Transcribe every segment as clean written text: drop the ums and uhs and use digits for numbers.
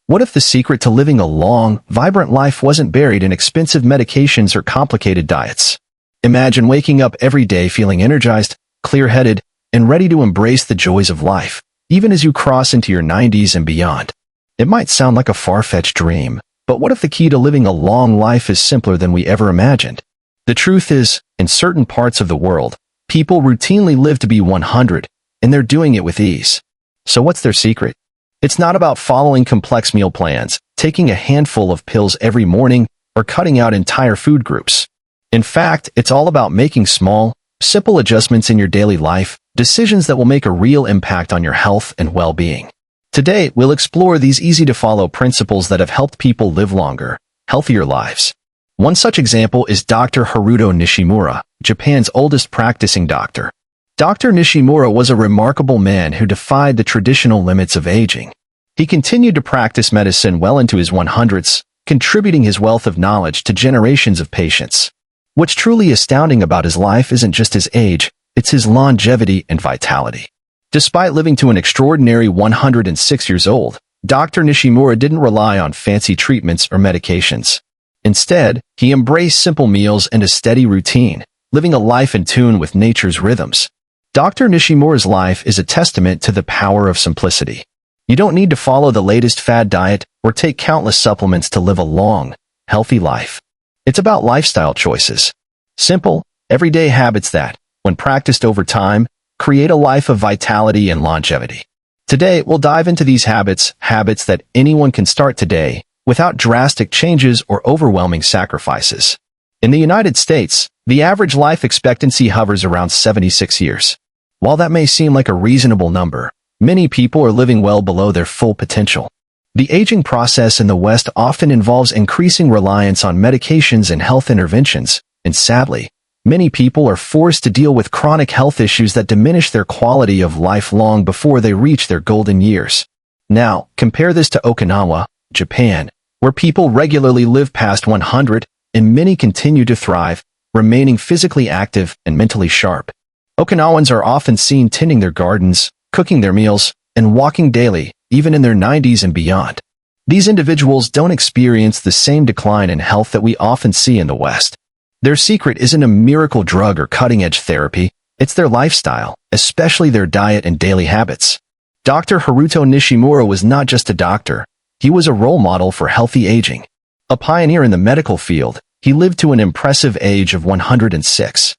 What if the secret to living a long, vibrant life wasn't buried in expensive medications or complicated diets? Imagine waking up every day feeling energized, clear-headed, and ready to embrace the joys of life, even as you cross into your 90s and beyond. It might sound like a far-fetched dream, but what if the key to living a long life is simpler than we ever imagined? The truth is, in certain parts of the world, people routinely live to be 100, and they're doing it with ease. So what's their secret? It's not about following complex meal plans, taking a handful of pills every morning, or cutting out entire food groups. In fact, it's all about making small, simple adjustments in your daily life, decisions that will make a real impact on your health and well-being. Today, we'll explore these easy-to-follow principles that have helped people live longer, healthier lives. One such example is Dr. Haruto Nishimura, Japan's oldest practicing doctor. Dr. Nishimura was a remarkable man who defied the traditional limits of aging. He continued to practice medicine well into his 100s, contributing his wealth of knowledge to generations of patients. What's truly astounding about his life isn't just his age, it's his longevity and vitality. Despite living to an extraordinary 106 years old, Dr. Nishimura didn't rely on fancy treatments or medications. Instead, he embraced simple meals and a steady routine, living a life in tune with nature's rhythms. Dr. Nishimura's life is a testament to the power of simplicity. You don't need to follow the latest fad diet or take countless supplements to live a long, healthy life. It's about lifestyle choices. Simple, everyday habits that, when practiced over time, create a life of vitality and longevity. Today, we'll dive into these habits that anyone can start today, without drastic changes or overwhelming sacrifices. In the United States, the average life expectancy hovers around 76 years. While that may seem like a reasonable number, many people are living well below their full potential. The aging process in the West often involves increasing reliance on medications and health interventions, and sadly, many people are forced to deal with chronic health issues that diminish their quality of life long before they reach their golden years. Now, compare this to Okinawa, Japan, where people regularly live past 100, and many continue to thrive, remaining physically active and mentally sharp. Okinawans are often seen tending their gardens, cooking their meals, and walking daily, even in their 90s and beyond. These individuals don't experience the same decline in health that we often see in the West. Their secret isn't a miracle drug or cutting-edge therapy, it's their lifestyle, especially their diet and daily habits. Dr. Haruto Nishimura was not just a doctor, he was a role model for healthy aging. A pioneer in the medical field, he lived to an impressive age of 106.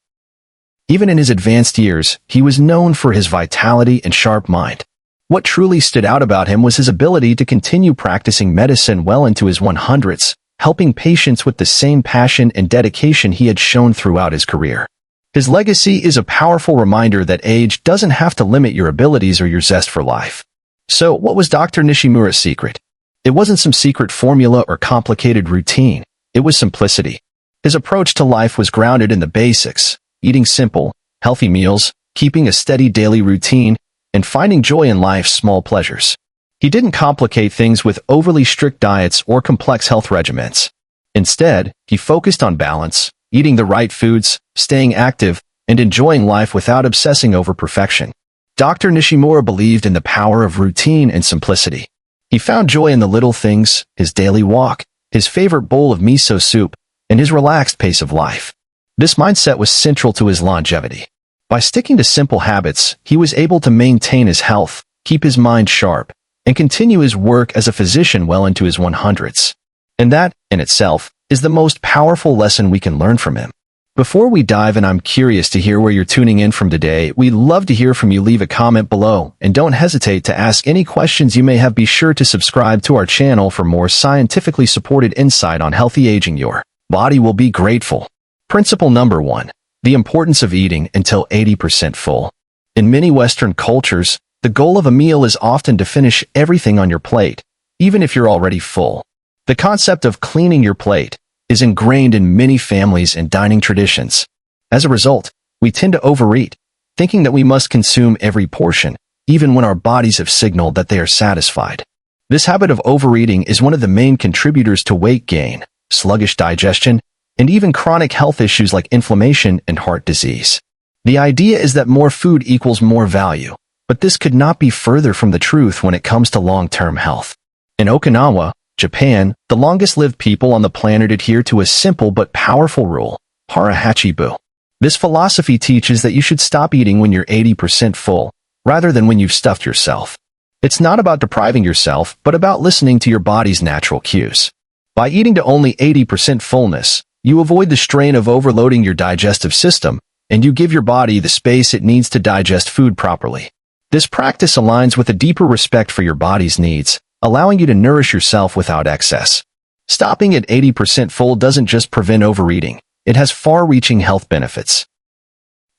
Even in his advanced years, he was known for his vitality and sharp mind. What truly stood out about him was his ability to continue practicing medicine well into his 100s, helping patients with the same passion and dedication he had shown throughout his career. His legacy is a powerful reminder that age doesn't have to limit your abilities or your zest for life. So, what was Dr. Nishimura's secret? It wasn't some secret formula or complicated routine. It was simplicity. His approach to life was grounded in the basics, eating simple, healthy meals, keeping a steady daily routine, and finding joy in life's small pleasures. He didn't complicate things with overly strict diets or complex health regimens. Instead, he focused on balance, eating the right foods, staying active, and enjoying life without obsessing over perfection. Dr. Nishimura believed in the power of routine and simplicity. He found joy in the little things, his daily walk, his favorite bowl of miso soup, and his relaxed pace of life. This mindset was central to his longevity. By sticking to simple habits, he was able to maintain his health, keep his mind sharp, and continue his work as a physician well into his 100s. And that, in itself, is the most powerful lesson we can learn from him. Before we dive in, I'm curious to hear where you're tuning in from today. We'd love to hear from you. Leave a comment below, and don't hesitate to ask any questions you may have. Be sure to subscribe to our channel for more scientifically supported insight on healthy aging. Your body will be grateful. Principle number 1. The importance of eating until 80% full. In many Western cultures, the goal of a meal is often to finish everything on your plate, even if you're already full. The concept of cleaning your plate is ingrained in many families and dining traditions. As a result, we tend to overeat, thinking that we must consume every portion, even when our bodies have signaled that they are satisfied. This habit of overeating is one of the main contributors to weight gain, sluggish digestion, and even chronic health issues like inflammation and heart disease. The idea is that more food equals more value, but this could not be further from the truth when it comes to long-term health. In Okinawa, Japan, the longest-lived people on the planet adhere to a simple but powerful rule, hara-hachi-bu. This philosophy teaches that you should stop eating when you're 80% full, rather than when you've stuffed yourself. It's not about depriving yourself, but about listening to your body's natural cues. By eating to only 80% fullness, you avoid the strain of overloading your digestive system, and you give your body the space it needs to digest food properly. This practice aligns with a deeper respect for your body's needs, allowing you to nourish yourself without excess. Stopping at 80% full doesn't just prevent overeating, it has far-reaching health benefits.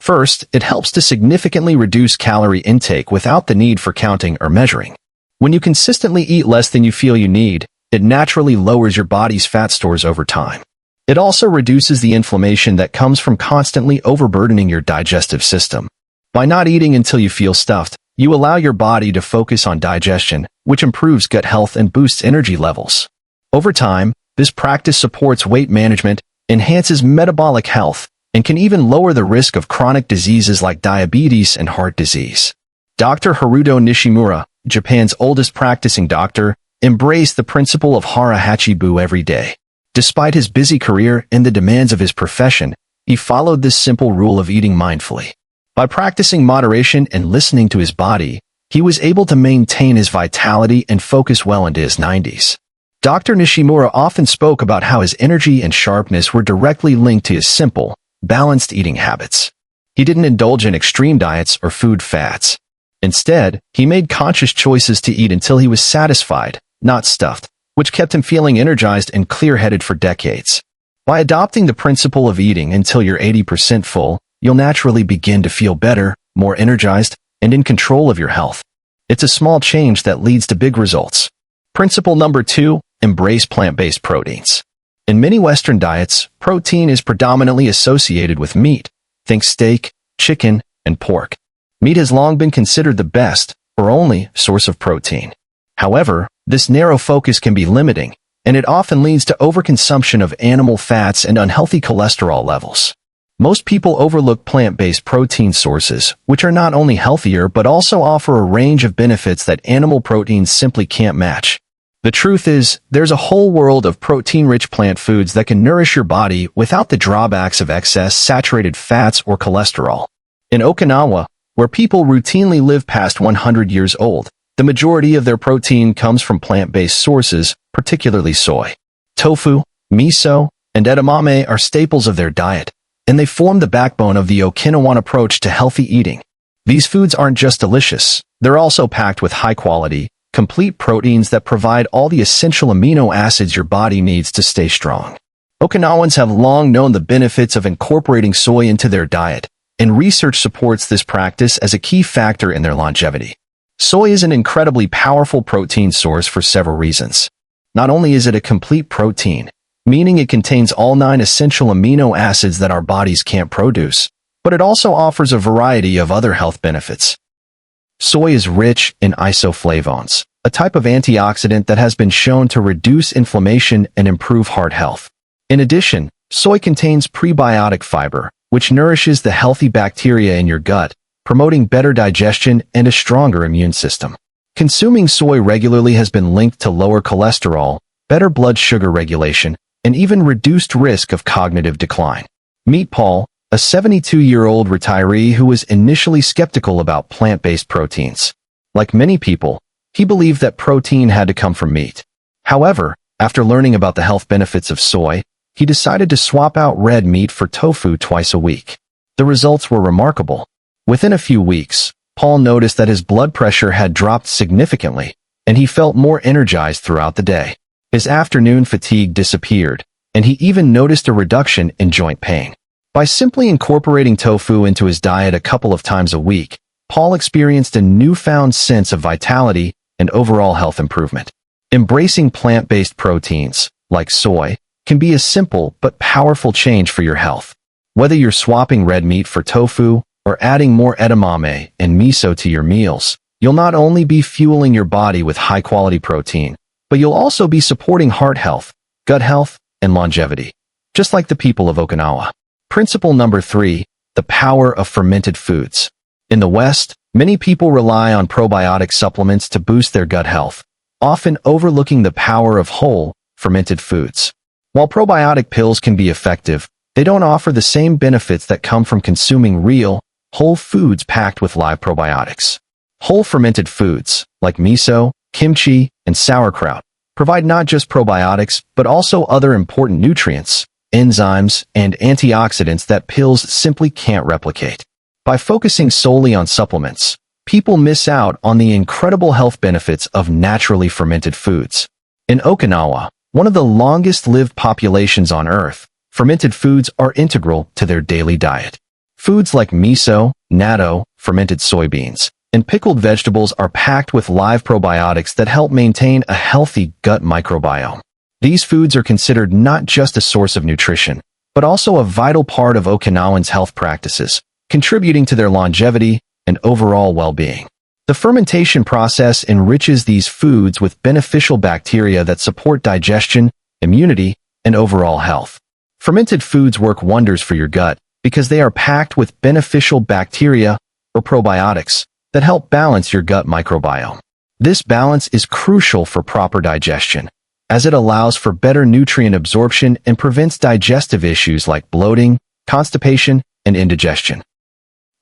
First, it helps to significantly reduce calorie intake without the need for counting or measuring. When you consistently eat less than you feel you need, it naturally lowers your body's fat stores over time. It also reduces the inflammation that comes from constantly overburdening your digestive system. By not eating until you feel stuffed, you allow your body to focus on digestion, which improves gut health and boosts energy levels. Over time, this practice supports weight management, enhances metabolic health, and can even lower the risk of chronic diseases like diabetes and heart disease. Dr. Haruto Nishimura, Japan's oldest practicing doctor, embraced the principle of hara-hachi-bu every day. Despite his busy career and the demands of his profession, he followed this simple rule of eating mindfully. By practicing moderation and listening to his body, he was able to maintain his vitality and focus well into his 90s. Dr. Nishimura often spoke about how his energy and sharpness were directly linked to his simple, balanced eating habits. He didn't indulge in extreme diets or food fads. Instead, he made conscious choices to eat until he was satisfied, not stuffed, which kept him feeling energized and clear-headed for decades. By adopting the principle of eating until you're 80% full, you'll naturally begin to feel better, more energized, and in control of your health. It's a small change that leads to big results. Principle number 2, embrace plant-based proteins. In many Western diets, protein is predominantly associated with meat. Think steak, chicken, and pork. Meat has long been considered the best, or only, source of protein. However, this narrow focus can be limiting, and it often leads to overconsumption of animal fats and unhealthy cholesterol levels. Most people overlook plant-based protein sources, which are not only healthier but also offer a range of benefits that animal proteins simply can't match. The truth is, there's a whole world of protein-rich plant foods that can nourish your body without the drawbacks of excess saturated fats or cholesterol. In Okinawa, where people routinely live past 100 years old, the majority of their protein comes from plant-based sources, particularly soy. Tofu, miso, and edamame are staples of their diet, and they form the backbone of the Okinawan approach to healthy eating. These foods aren't just delicious, they're also packed with high-quality, complete proteins that provide all the essential amino acids your body needs to stay strong. Okinawans have long known the benefits of incorporating soy into their diet, and research supports this practice as a key factor in their longevity. Soy is an incredibly powerful protein source for several reasons. Not only is it a complete protein, meaning it contains all 9 essential amino acids that our bodies can't produce, but it also offers a variety of other health benefits. Soy is rich in isoflavones, a type of antioxidant that has been shown to reduce inflammation and improve heart health. In addition, soy contains prebiotic fiber, which nourishes the healthy bacteria in your gut, promoting better digestion and a stronger immune system. Consuming soy regularly has been linked to lower cholesterol, better blood sugar regulation, and even reduced risk of cognitive decline. Meet Paul, a 72-year-old retiree who was initially skeptical about plant-based proteins. Like many people, he believed that protein had to come from meat. However, after learning about the health benefits of soy, he decided to swap out red meat for tofu twice a week. The results were remarkable. Within a few weeks, Paul noticed that his blood pressure had dropped significantly, and he felt more energized throughout the day. His afternoon fatigue disappeared, and he even noticed a reduction in joint pain. By simply incorporating tofu into his diet a couple of times a week, Paul experienced a newfound sense of vitality and overall health improvement. Embracing plant-based proteins, like soy, can be a simple but powerful change for your health. Whether you're swapping red meat for tofu, or adding more edamame and miso to your meals, you'll not only be fueling your body with high-quality protein, but you'll also be supporting heart health, gut health, and longevity, just like the people of Okinawa. Principle number 3, the power of fermented foods. In the West, many people rely on probiotic supplements to boost their gut health. often overlooking the power of whole, fermented foods. While probiotic pills can be effective, they don't offer the same benefits that come from consuming real, whole foods packed with live probiotics. Whole fermented foods, like miso, kimchi, and sauerkraut, provide not just probiotics, but also other important nutrients, enzymes, and antioxidants that pills simply can't replicate. By focusing solely on supplements, people miss out on the incredible health benefits of naturally fermented foods. In Okinawa, one of the longest-lived populations on Earth, fermented foods are integral to their daily diet. Foods like miso, natto, fermented soybeans, and pickled vegetables are packed with live probiotics that help maintain a healthy gut microbiome. These foods are considered not just a source of nutrition, but also a vital part of Okinawans' health practices, contributing to their longevity and overall well-being. The fermentation process enriches these foods with beneficial bacteria that support digestion, immunity, and overall health. Fermented foods work wonders for your gut because they are packed with beneficial bacteria or probiotics that help balance your gut microbiome. This balance is crucial for proper digestion, as it allows for better nutrient absorption and prevents digestive issues like bloating, constipation, and indigestion.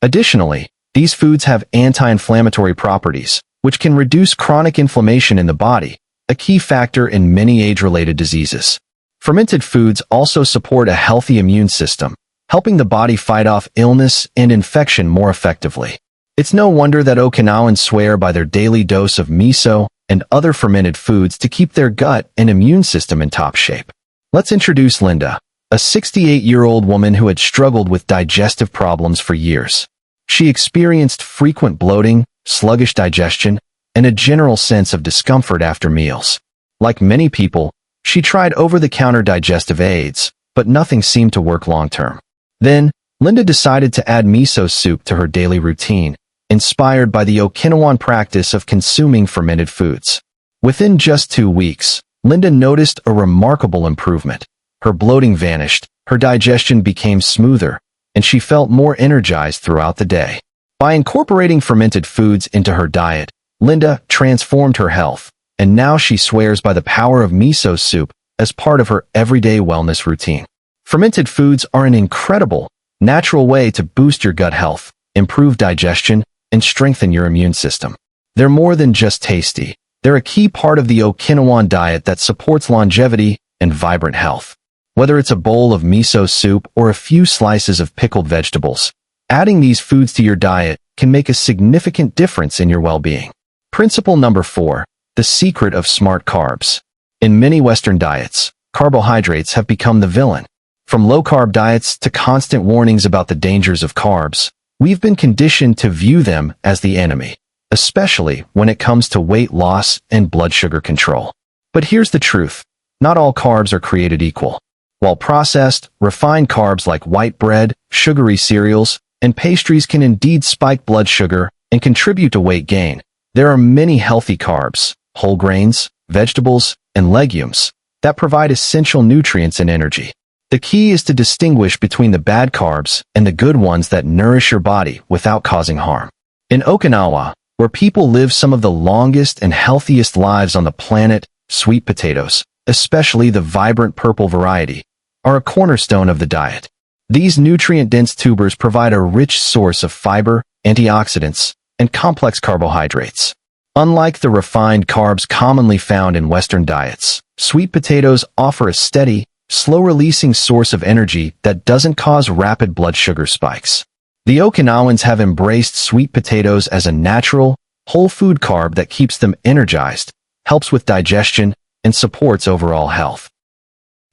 Additionally, these foods have anti-inflammatory properties, which can reduce chronic inflammation in the body, a key factor in many age-related diseases. Fermented foods also support a healthy immune system, helping the body fight off illness and infection more effectively. It's no wonder that Okinawans swear by their daily dose of miso and other fermented foods to keep their gut and immune system in top shape. Let's introduce Linda, a 68-year-old woman who had struggled with digestive problems for years. She experienced frequent bloating, sluggish digestion, and a general sense of discomfort after meals. Like many people, she tried over-the-counter digestive aids, but nothing seemed to work long-term. Then, Linda decided to add miso soup to her daily routine, inspired by the Okinawan practice of consuming fermented foods. Within just 2 weeks, Linda noticed a remarkable improvement. Her bloating vanished, her digestion became smoother, and she felt more energized throughout the day. By incorporating fermented foods into her diet, Linda transformed her health, and now she swears by the power of miso soup as part of her everyday wellness routine. Fermented foods are an incredible, natural way to boost your gut health, improve digestion, and strengthen your immune system. They're more than just tasty. They're a key part of the Okinawan diet that supports longevity and vibrant health. Whether it's a bowl of miso soup or a few slices of pickled vegetables, adding these foods to your diet can make a significant difference in your well-being. Principle number 4, the secret of smart carbs. In many Western diets, carbohydrates have become the villain. From low-carb diets to constant warnings about the dangers of carbs, we've been conditioned to view them as the enemy, especially when it comes to weight loss and blood sugar control. But here's the truth. Not all carbs are created equal. While processed, refined carbs like white bread, sugary cereals, and pastries can indeed spike blood sugar and contribute to weight gain, there are many healthy carbs, whole grains, vegetables, and legumes that provide essential nutrients and energy. The key is to distinguish between the bad carbs and the good ones that nourish your body without causing harm. In Okinawa, where people live some of the longest and healthiest lives on the planet, sweet potatoes, especially the vibrant purple variety, are a cornerstone of the diet. These nutrient-dense tubers provide a rich source of fiber, antioxidants, and complex carbohydrates. Unlike the refined carbs commonly found in Western diets, sweet potatoes offer a steady, slow-releasing source of energy that doesn't cause rapid blood sugar spikes. The Okinawans have embraced sweet potatoes as a natural, whole food carb that keeps them energized, helps with digestion, and supports overall health.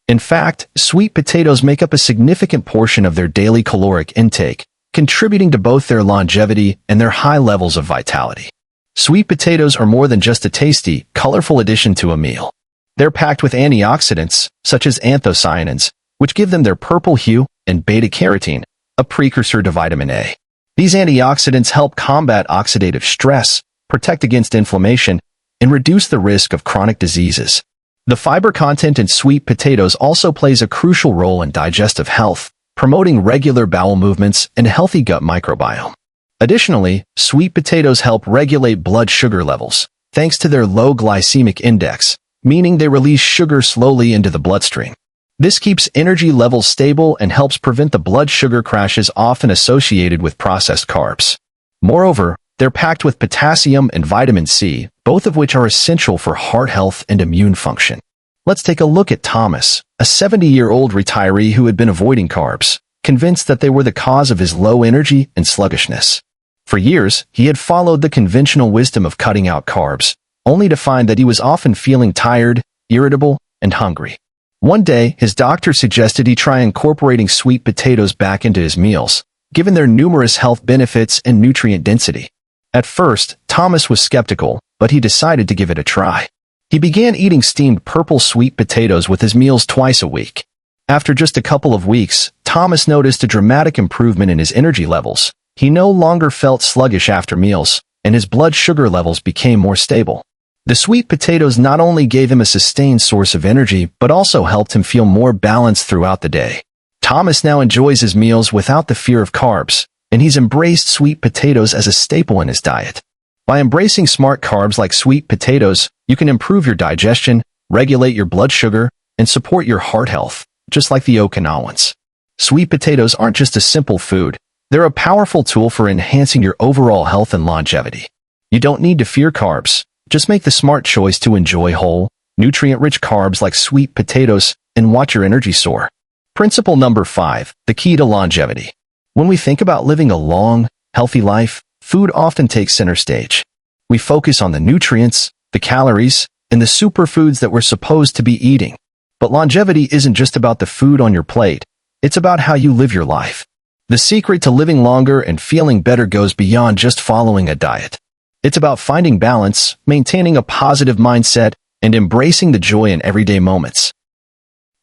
In fact, sweet potatoes make up a significant portion of their daily caloric intake, contributing to both their longevity and their high levels of vitality. Sweet potatoes are more than just a tasty, colorful addition to a meal. They're packed with antioxidants, such as anthocyanins, which give them their purple hue, and beta-carotene, a precursor to vitamin A. These antioxidants help combat oxidative stress, protect against inflammation, and reduce the risk of chronic diseases. The fiber content in sweet potatoes also plays a crucial role in digestive health, promoting regular bowel movements and a healthy gut microbiome. Additionally, sweet potatoes help regulate blood sugar levels, thanks to their low glycemic index, meaning they release sugar slowly into the bloodstream. This keeps energy levels stable and helps prevent the blood sugar crashes often associated with processed carbs. Moreover, they're packed with potassium and vitamin C, both of which are essential for heart health and immune function. Let's take a look at Thomas, a 70-year-old retiree who had been avoiding carbs, convinced that they were the cause of his low energy and sluggishness. For years, he had followed the conventional wisdom of cutting out carbs, only to find that he was often feeling tired, irritable, and hungry. One day, his doctor suggested he try incorporating sweet potatoes back into his meals, given their numerous health benefits and nutrient density. At first, Thomas was skeptical, but he decided to give it a try. He began eating steamed purple sweet potatoes with his meals twice a week. After just a couple of weeks, Thomas noticed a dramatic improvement in his energy levels. He no longer felt sluggish after meals, and his blood sugar levels became more stable. The sweet potatoes not only gave him a sustained source of energy, but also helped him feel more balanced throughout the day. Thomas now enjoys his meals without the fear of carbs, and he's embraced sweet potatoes as a staple in his diet. By embracing smart carbs like sweet potatoes, you can improve your digestion, regulate your blood sugar, and support your heart health, just like the Okinawans. Sweet potatoes aren't just a simple food. They're a powerful tool for enhancing your overall health and longevity. You don't need to fear carbs. Just make the smart choice to enjoy whole, nutrient-rich carbs like sweet potatoes and watch your energy soar. Principle number 5, the key to longevity. When we think about living a long, healthy life, food often takes center stage. We focus on the nutrients, the calories, and the superfoods that we're supposed to be eating. But longevity isn't just about the food on your plate. It's about how you live your life. The secret to living longer and feeling better goes beyond just following a diet. It's about finding balance, maintaining a positive mindset, and embracing the joy in everyday moments.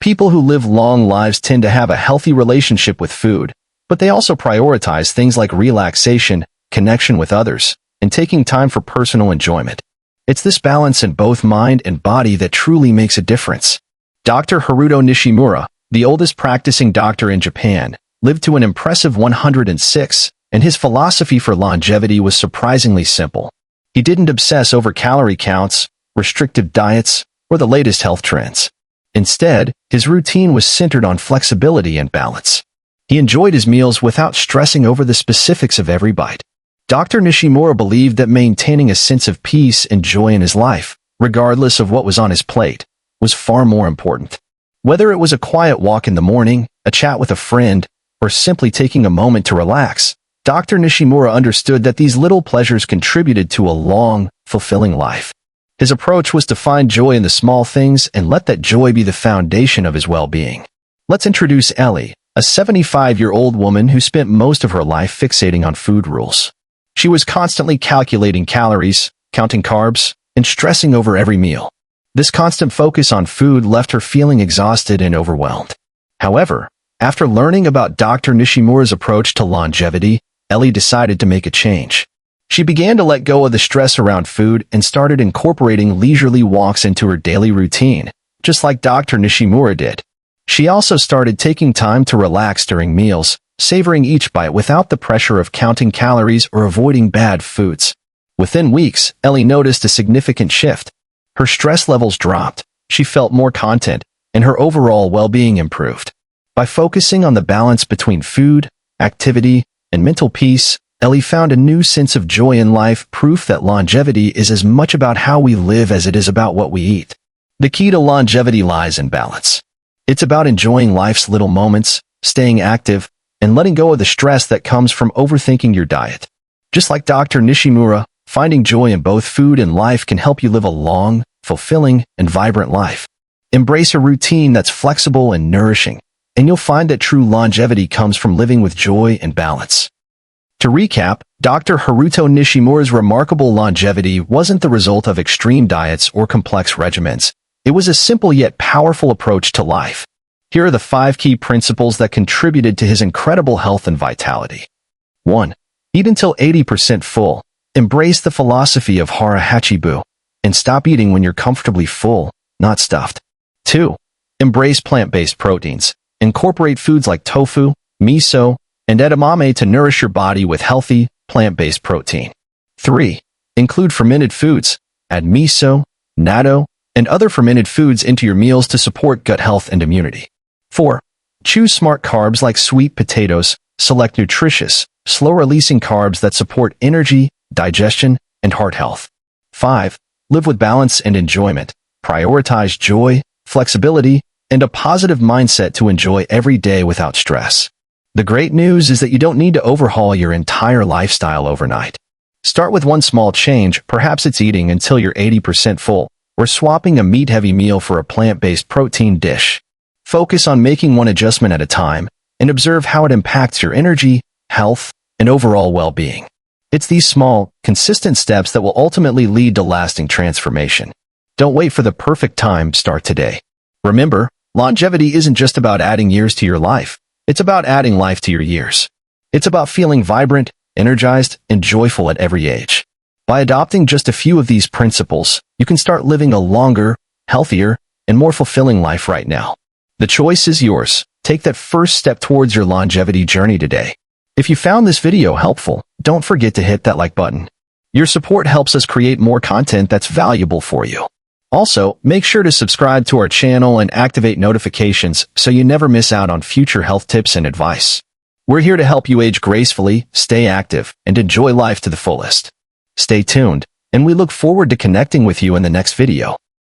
People who live long lives tend to have a healthy relationship with food, but they also prioritize things like relaxation, connection with others, and taking time for personal enjoyment. It's this balance in both mind and body that truly makes a difference. Dr. Haruto Nishimura, the oldest practicing doctor in Japan, lived to an impressive 106, and his philosophy for longevity was surprisingly simple. He didn't obsess over calorie counts, restrictive diets, or the latest health trends. Instead, his routine was centered on flexibility and balance. He enjoyed his meals without stressing over the specifics of every bite. Dr. Nishimura believed that maintaining a sense of peace and joy in his life, regardless of what was on his plate, was far more important. Whether it was a quiet walk in the morning, a chat with a friend, or simply taking a moment to relax, Dr. Nishimura understood that these little pleasures contributed to a long, fulfilling life. His approach was to find joy in the small things and let that joy be the foundation of his well-being. Let's introduce Ellie, a 75-year-old woman who spent most of her life fixating on food rules. She was constantly calculating calories, counting carbs, and stressing over every meal. This constant focus on food left her feeling exhausted and overwhelmed. However, after learning about Dr. Nishimura's approach to longevity, Ellie decided to make a change. She began to let go of the stress around food and started incorporating leisurely walks into her daily routine, just like Dr. Nishimura did. She also started taking time to relax during meals, savoring each bite without the pressure of counting calories or avoiding bad foods. Within weeks, Ellie noticed a significant shift. Her stress levels dropped, she felt more content, and her overall well-being improved. By focusing on the balance between food, activity, and mental peace, Ellie found a new sense of joy in life, proof that longevity is as much about how we live as it is about what we eat. The key to longevity lies in balance. It's about enjoying life's little moments, staying active, and letting go of the stress that comes from overthinking your diet. Just like Dr. Nishimura, finding joy in both food and life can help you live a long, fulfilling, and vibrant life. Embrace a routine that's flexible and nourishing, and you'll find that true longevity comes from living with joy and balance. To recap, Dr. Haruto Nishimura's remarkable longevity wasn't the result of extreme diets or complex regimens. It was a simple yet powerful approach to life. Here are the 5 key principles that contributed to his incredible health and vitality. 1. Eat until 80% full. Embrace the philosophy of hara hachibu, and stop eating when you're comfortably full, not stuffed. 2. Embrace plant-based proteins. Incorporate foods like tofu, miso, and edamame to nourish your body with healthy, plant-based protein. 3. Include fermented foods. Add miso, natto, and other fermented foods into your meals to support gut health and immunity. 4. Choose smart carbs like sweet potatoes. Select nutritious, slow-releasing carbs that support energy, digestion, and heart health. 5. Live with balance and enjoyment. Prioritize joy, flexibility, and a positive mindset to enjoy every day without stress. The great news is that you don't need to overhaul your entire lifestyle overnight. Start with one small change, perhaps it's eating until you're 80% full, or swapping a meat-heavy meal for a plant-based protein dish. Focus on making one adjustment at a time, and observe how it impacts your energy, health, and overall well-being. It's these small, consistent steps that will ultimately lead to lasting transformation. Don't wait for the perfect time, start today. Remember, longevity isn't just about adding years to your life. It's about adding life to your years. It's about feeling vibrant, energized, and joyful at every age. By adopting just a few of these principles, you can start living a longer, healthier, and more fulfilling life right now. The choice is yours. Take that first step towards your longevity journey today. If you found this video helpful, don't forget to hit that like button. Your support helps us create more content that's valuable for you. Also, make sure to subscribe to our channel and activate notifications so you never miss out on future health tips and advice. We're here to help you age gracefully, stay active, and enjoy life to the fullest. Stay tuned, and we look forward to connecting with you in the next video.